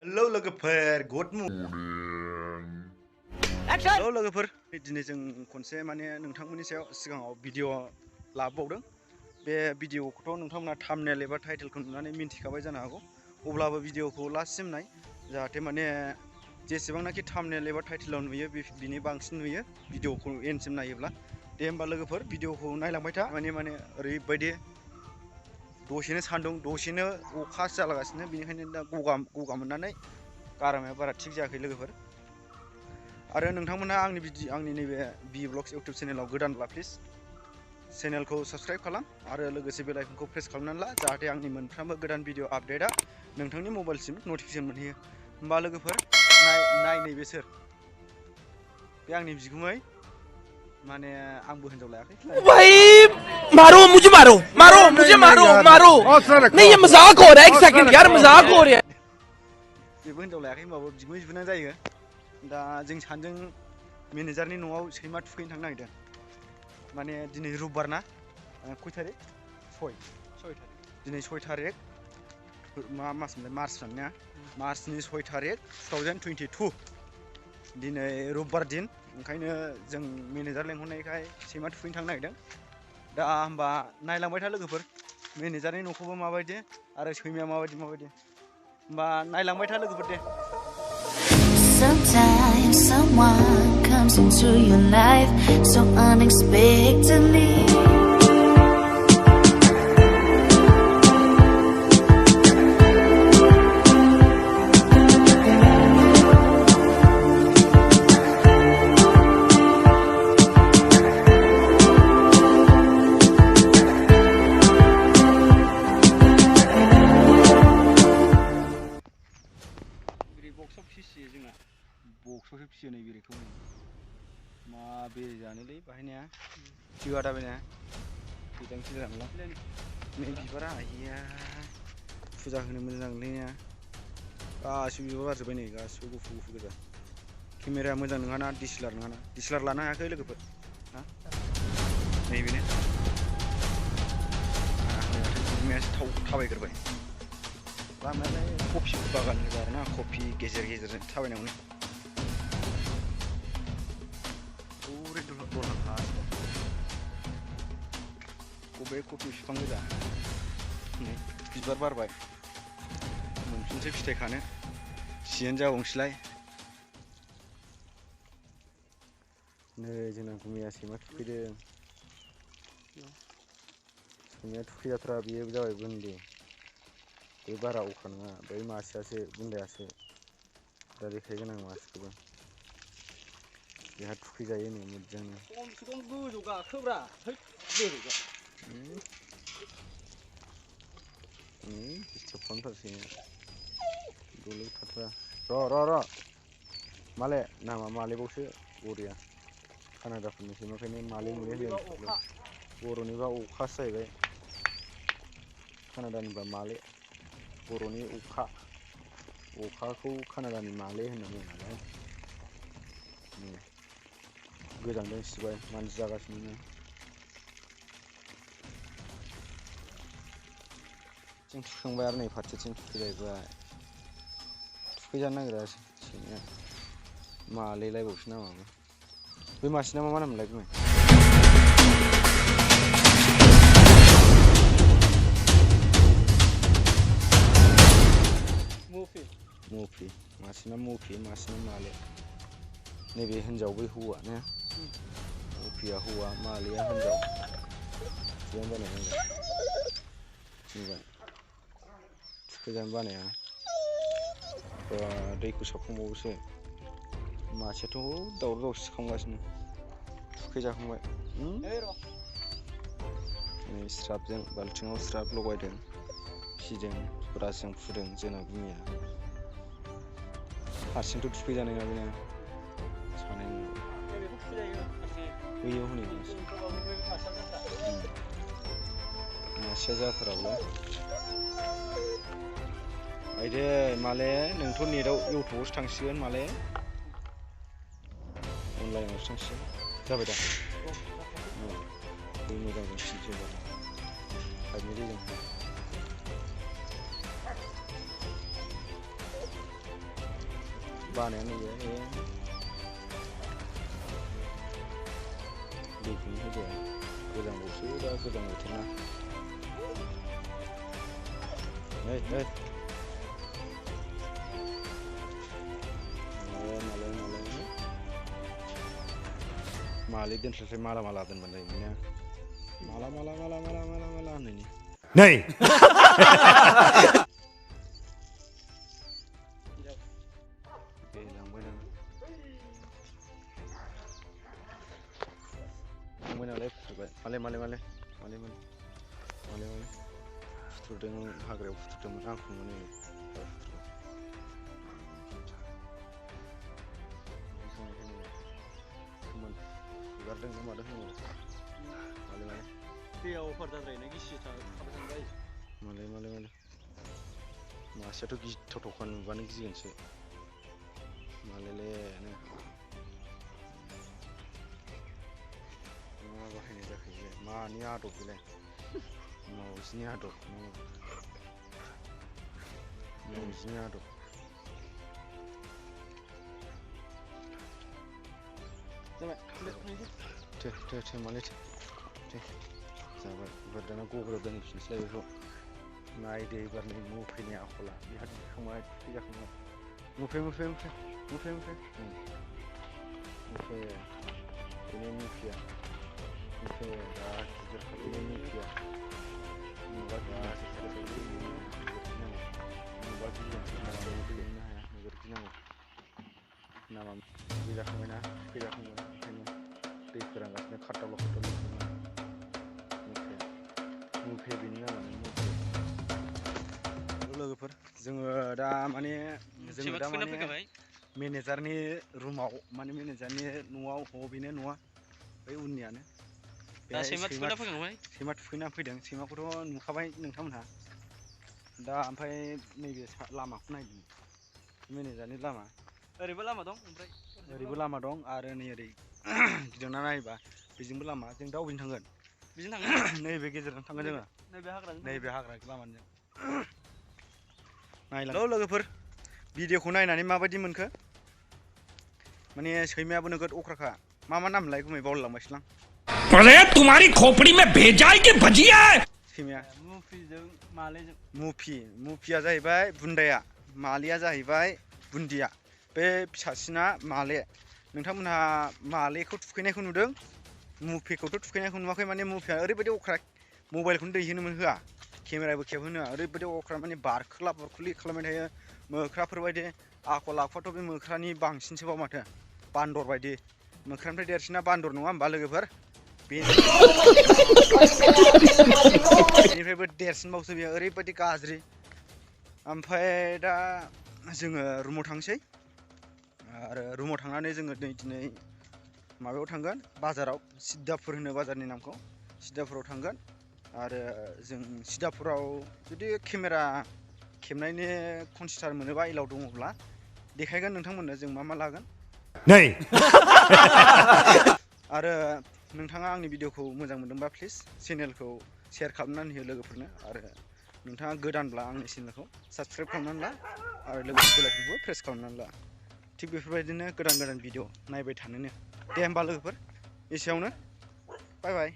Hello लोगोफोर good morning hello लोगोफोर दिनै जों खनसे माने नोंथांमोननि सायाव सिगाङाव भिडिअ लाबोबावदों बे भिडिअखौथ' नोंथांमोना थाम्बनेल एबा टाइटेलखौ नुनानै मिन्थिखाबाय जानो हागौ अब्लाबो भिडिअखौ लास्टसिम नाय जाहाथे माने जेसेबांनाखि थाम्बनेल एबा टाइटेलाव नुयो बिनि बांसिन नुयो भिडिअखौ एन्डसिम नायोब्ला दे होमबा लोगोफोर भिडिअखौ नायलांबाय था माने ओरैबायदि दसेनो सान्दुं दसेनो अखा जालागासिनो बेनिखायनो दा गगा मोननानै गारामाया बारा थिग जायाखै लोगोफोर आरो नोंथांमोनहा आंनि नैबे बि ब्लग्स इउटिउब चेनेलाव गोदानब्ला प्लिज चेनेलखौ साबस्क्राइब खालाम आरो लोगोसे बेल आइकनखौ प्रेस खालामनानै ला जाहाथे आंनि मोनफ्रोमबो गोदान भिडिअ आपडेटआ नोंथांनि मबाइलसिम नटिफिकेसन मोनहैयो होमबा लोगोफोर नाय नैबे सोर बे आंनि बिगुमै माने आंबो हिनजाव लायाखै भाई मारो मुझे मारो नहीं ये मजाक हो रहा है एक सेकंड यार मजाक हो रहा है बेबो हिनजाव लायाखै होमबाबो बिगुमै बिबोनां जायो दा जों सानजों मेनेजारनि न'आव सैमा थुखैनो थांनो नागिरदों माने दिनै रबिबार ना खय थारिख 6 तारिख दिनै 6 तारिख मा मास मोनलाय मार्च ना मार्चनि 6 तारिख 2022 दिनै रबिबार दिन ओंखायनो जों मेनेजार लेंहरनायखाय सैमा थुखैनो थांनो नागिरदों दा होमबा नायलांबाय था लोगोफोर मेनेजारनि न'खौबो माबायदि आरो सैमाया माबायदि होमबा नायलांबाय था लोगोफोर दे Sometimes someone comes into your life so unexpectedly. बक्सआवसो फिसियो नै बेरेखौ मा बेरे जानोलै बाहायनाया फिसियो दाबायना थैदांसो जानांला नै बिबारा आइया फुजा होनो मोजां नांगौलैना गासिबो बिबार बारजोब्बाय नै गासिबो गुफुर गोजा केमेराया मोजां नङाना डिएसएलआर लानो हायाखै लोगोफोर हा नैबेनो बिमायासो थाबायग्रोबाय लामायालाय कफि बागान आरोना कफि गेजेरजों थाबायनांगौ बबे कफि बिफां गोजा नै बिबार बारबाय मोनफिनसै फिथाइ खानो सिजोन जाबावनोसैलाय नै जोंना गुमैया सैमा थुखैदों सैमाया थुखैजाथ्रा बेयो जाबाय बुन्दि बे बारा अखा नङा बै मासेयासो बुन्दायासो दा देखायगोन आं मासेखौबो बेहा थुखैजायो नै मोजांनो खम गोजौ गाखोब्रा डिस्टार्ब खालामथारसैनो दलौ थाथ्रा र' माले नामा मालेबावसो बरिया कानाडाफोरनि सैमाखायनो माले होनो बर'निबा अखासो जाहैबाय कानाडानिबा माले बर'नि अखाखौ कानाडानि माले होनना बुङो नालाय गोजांदों सिबाय मानसि जागासिनो जों थुखांबाय आरो नै फारसेथिं थुखैलायबाय थुखैजानो नागिरा सैमाया मालेलायबावसो नामाबो बे मासेना मा नाममोनलाय बुङो मफि मासेना मफि मासेना माले नैबे हिनजाव बै हौवा ना मफिया हौवा मालेया हिनजाव थिगानो जानाय हिनजाव नुबाय थुखैजानो बानाया दैखौ साबखांबावोसो मासेयाथ' दावराव सिखांगासिनो थुखैजाखांबाय नै स्राबजों बाल्थिङाव स्राब लगायदों फिदों ब्रासजों फुदों जोंना गुमैया हारसिंथ' थुखैजानाय नङा बेना सानाय बैयाव हनै मासेया जाथाराब्ला आइदे माले नोंथ' नेटआव इउटुबावसो थांसिगोन माले अनलाइनावसो थांसिगोन जाबाय दा दै मोजांजों फिसिजोबा पाइपनि दैजों बानायानो गैया दैखौनो होजाया गोजां बावसो दा गोजां बोथोर ना मालै दोनस्लायस्लाय माला माला दोनबानो जायोमोन ना माला होननायनि नहीं लांबाय नालाय फुथुरबाय माले फुथुरदों हाग्रायाव फुथुरदोंमोन आंखौ नुनानै हुगारदों ना मादों होनो माले दैयाव अफार जाद्रायना गिसि थाबाय थाबाय माले मासेयाथ' गिथावथावखा नुबानो गिगोनसो मालेलेनो मा बाहायनाय जाखो बेलाय मानि आदब बेलाय मावजिनि आदब मावजिनि आदब थे माले थे जाबाय एबार दाना गग्रायाव दोनफिनसैलाय बेखौ नायदो एबार नै मुफैनि आखला बेहा दिखांबाय थैजाखांबाय मुफे बेनो मुफिया मुफे दा गिदिर खालामनो मुफिया नुबा गिदिंनो हाया नोगोर गिनांगौ नामा थैजाखांबायना ओंखायनो दै फोरानगासिनो खारदावल' मुफे बेनि नामानो मुफे लोगोफोर जोङो दा माने मेनेजारनि रुमाव माने मेनेजारनि न'आव बेनो न'आ बै उननियानो सैमा थुखैना फैदों सैमाखौथ' नुखाबाय नोंथांमोनहा दा ओमफ्राय नैबे लामाखौ नायदों मेनेजारनि लामा ओरैबो लामा दं ओमफ्राय ओरैबो लामा दं आरो नै ओरै गिदिंना नायोबा बेजोंबो लामा जों दा अबेजों थांगोन बिजों थांगोन नैबे गेजेरजों थांगोन जोङो नैबे हाग्रा लामाजों नायलां लोगोफोर भिडिअखौ नायनानै माबायदि मोनखो माने सैमायाबो नोगोद अख्राखा मा नामलाय गुमै बावलांबायसोलां अरे तुम्हारी खोपड़ी में भेजा है कि भजिया है सैमाया मुफिजों मालेजों मुफिया जाहैबाय बुन्दाया मालिया जाहैबाय बुन्दिया बे फिसासिना माले नोंथांमोनहा मालेखौ थुखैनायखौ नुदों मुफिखौथ' थुखैनायखौ नुवाखै माने मुफिया ओरैबायदि अख्रा मबाइलखौनो दैहोनो होआ केमेराबो खेबहोनो होआ ओरैबायदि अख्रा माने बारखोला बारखुलि खालामबाय थायो मोख्राफोरबायदि आखल आखुआथ' बे मोख्रानि बांसिनसोबाव माथो बान्दर बायदि मोख्रानिफ्राय देरसिना बान्दर नङा होमबा लोगोफोर बेनिफ्रायबो देरसिनबावसो बेयो ओरैबायदि गाज्रि ओमफ्राय दा जोङो रुमाव थांसै आरो रुमाव थांनानै जोङो दिनै माबायाव थांगोन बाजाराव सिद्दापुर होनो बाजारनि नामखौ सिद्दापुराव थांगोन आरो जों सिद्दापुराव जुदि केमेरा खेबनायनि कनसिडार मोनोबा एलाव दङब्ला देखायगोन नोंथांमोननो जों मा लागोन आरो नोंथाङा आंनि भिडिअखौ मोजां मोनदोंबा प्लिज चेनेलखौ शेयार खालामनानै हो लोगोफोरनो आरो नोंथाङा गोदानब्ला आंनि चेनेलखौ साबस्क्राइब खालामनानै ला आरो लोगोसे बेलाइखौबो प्रेस खालामनानै ला थिग बेफोरबायदिनो गोदान भिडिअ नायबाय थानोनो दे होमबा लोगोफोर एसेयावनो बाय बाय